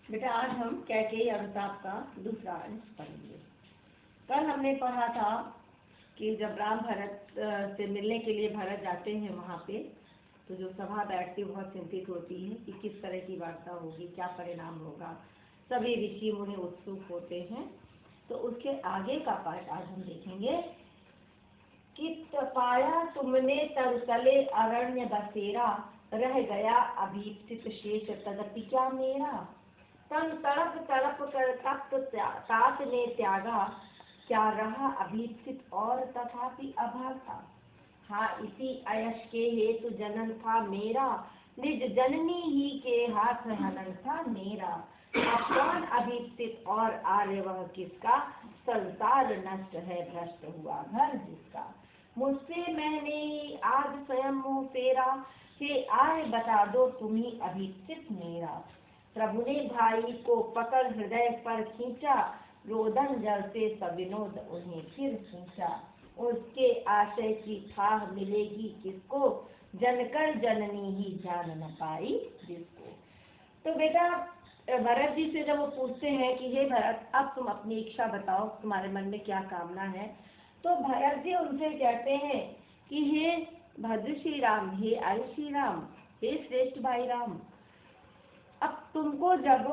बेटा आज हम कैकेयी अनुताप का दूसरा अंश पढ़ेंगे। कल हमने पढ़ा था कि जब राम भरत से मिलने के लिए भरत जाते हैं वहाँ पे, तो जो सभा बैठती बहुत चिंतित होती है कि किस तरह की वार्ता होगी, क्या परिणाम होगा। सभी ऋषि मुनि उत्सुक होते हैं। तो उसके आगे का पाठ आज हम देखेंगे कि पाया तुमने तरुतले अरण्य बसेरा, रह गया अभीप्सित शेष तदपि क्या मेरा। तन तड़प तड़प कर तप्त तात ने त्यागा, क्या रहा अभीप्सित और तथापि अभागा। हाँ इसी अयश के हेतु जनन था मेरा, निज जननी ही के हाथ हनन था मेरा। अब कौन अभीप्सित और आर्य वह किसका, संसार नष्ट है भ्रष्ट हुआ घर जिसका। मुझसे मैंने ही आज स्वयं मुँह फेरा, हे आर्य बता दो तुम्ही अभीप्सित मेरा। प्रभु ने भाई को पकड़ हृदय पर खींचा, रोदन जल से सविनोद उन्हें फिर खींचा। उसके आशय की थाह मिलेगी किसको, जनकर जननी ही जान न पाई जिसको। तो बेटा भरत जी से जब वो पूछते हैं कि हे भरत अब तुम अपनी इच्छा बताओ, तुम्हारे मन में क्या कामना है, तो भरत जी उनसे कहते हैं कि हे भद्र श्री राम, हे आयु श्री राम, हे श्रेष्ठ भाई राम, अब तुमको जब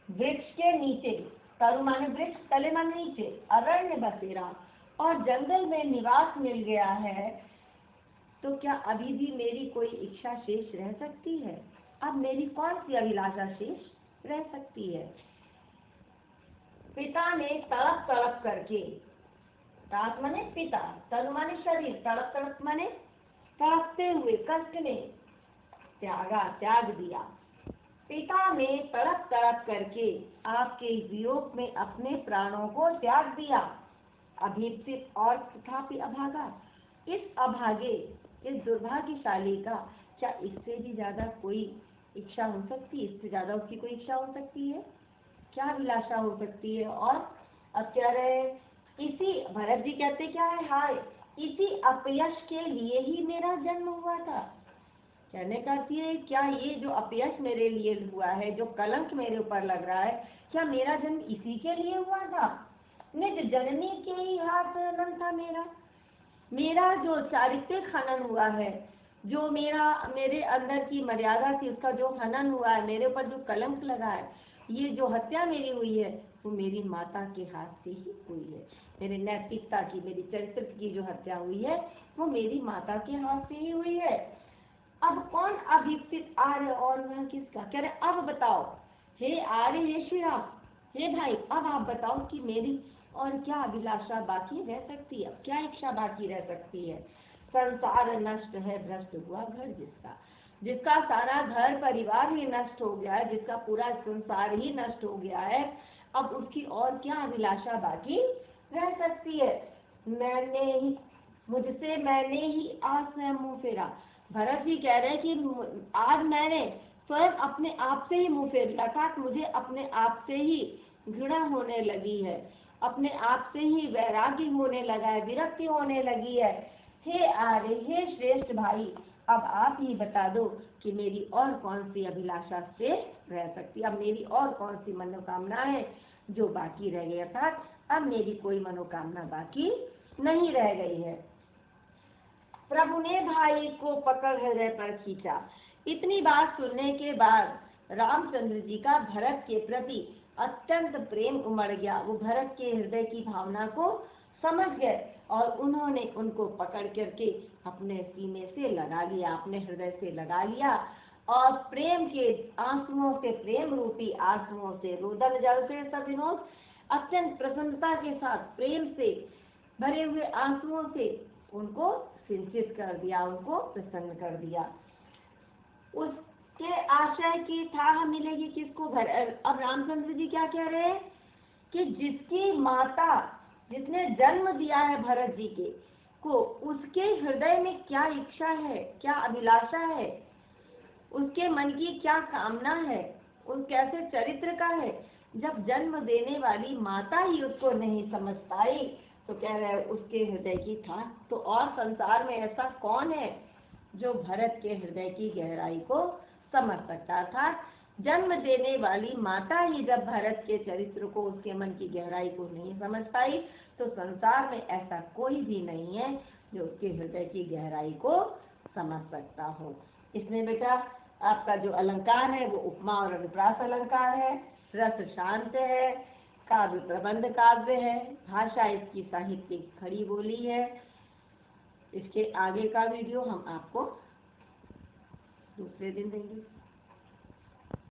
वृक्ष के नीचे, तरु माने वृक्ष, तले माने नीचे, अरण्य बसेरा और जंगल में निवास मिल गया है, तो क्या अभी भी मेरी कोई इच्छा शेष रह सकती है। अब मेरी कौन सी अभिलाषा शेष रह सकती है। पिता ने तड़प तड़प करके, तात माने पिता, तनु माने शरीर, तड़प तड़प माने तड़पते हुए कष्ट ने त्यागा, त्याग दिया। पिता ने तड़प तड़प करके आपके वियोग में अपने प्राणों को त्याग दिया, अभीप्सित और तथापि अभागा। इस अभागे, इस दुर्भाग्यशाली का क्या इससे भी ज्यादा कोई इच्छा हो सकती है, इससे ज्यादा उसकी कोई इच्छा हो सकती है, क्या अभिलाषा हो सकती है। और अब कह रहे हैं इसी, भरत जी कहते क्या है, हाय इसी अपयश के लिए ही मेरा जन्म हुआ था। कहने का अर्थ ये, क्या ये जो अपयश मेरे लिए हुआ है, जो कलंक मेरे ऊपर लग रहा है, क्या मेरा जन्म इसी के लिए हुआ था। निज जननी के ही हाथ हनन था मेरा, मेरा जो चारित्रिक हनन हुआ है, जो मेरे अंदर की मर्यादा थी उसका जो हनन हुआ है, मेरे ऊपर जो कलंक लगा है, ये जो हत्या मेरी हुई है वो मेरी माता के हाथ से ही हुई है। मेरे नैतिकता की, मेरी चरित्र की जो हत्या हुई है वो मेरी माता के हाथ से ही हुई है। अब कौन अभीप्सित आर्य और वह किसका। कह रहे अब बताओ हे आर्य, हे श्री राम, हे भाई अब आप बताओ कि मेरी और क्या अभिलाषा बाकी रह सकती है, क्या इच्छा बाकी रह सकती है। संसार नष्ट है भ्रष्ट हुआ घर जिसका, जिसका सारा घर परिवार ही नष्ट हो गया है, जिसका पूरा संसार ही नष्ट हो गया है, अब उसकी और क्या अभिलाषा बाकी रह सकती है। मुझसे मैंने ही आज स्वयं मुँह फेरा। भरत जी कह रहे हैं कि आज मैंने स्वयं अपने आप से ही मुँह फेर लिया, अर्थात मुझे अपने आप से ही घृणा होने लगी है, अपने आप से ही वैराग्य होने लगा है, विरक्ति होने लगी है। हे आर्य, हे श्रेष्ठ भाई, अब आप ही बता दो कि मेरी और कौन सी अभिलाषा से रह सकती है, अब मेरी और कौन सी मनोकामना है जो बाकी रह गई, अर्थात अब मेरी कोई मनोकामना बाकी नहीं रह गई है। प्रभु ने भाई को पकड़ हृदय पर खींचा। इतनी बात सुनने के बाद रामचंद्र जी का भरत के प्रति अत्यंत प्रेम उमड़ गया। वो भरत के हृदय की भावना को समझ गए और उन्होंने उनको पकड़ करके अपने सीने से लगा लिया, अपने हृदय से लगा लिया और प्रेम के आंसुओं से, प्रेम रूपी आंसुओं से, रोदन जल से सविनोद, अत्यंत प्रसन्नता के साथ प्रेम से भरे हुए आंसुओं से उनको सिंचित कर दिया, उनको प्रसन्न कर दिया। उसके आशय की थाह मिलेगी किसको। अब रामचंद्र जी क्या कह रहे हैं कि जिसकी माता, जिसने जन्म दिया है भरत जी के को, उसके हृदय में क्या इच्छा है, क्या अभिलाषा है, उसके मन की क्या कामना है, उस कैसे चरित्र का है। जब जन्म देने वाली माता ही उसको नहीं समझ पाई तो कह रहे हैं उसके हृदय की था, तो और संसार में ऐसा कौन है जो भरत के हृदय की गहराई को समझ सकता था। जन्म देने वाली माता ही जब भरत के चरित्र को, उसके मन की गहराई को नहीं समझ पाई, तो संसार में ऐसा कोई भी नहीं है जो उसके हृदय की गहराई को समझ सकता हो। इसमें बेटा आपका जो अलंकार है वो उपमा और अनुप्रास अलंकार है, रस शांत है, काव्य प्रबंध काव्य है, भाषा इसकी साहित्यिक खड़ी बोली है। इसके आगे का वीडियो हम आपको दूसरे दिन देंगे।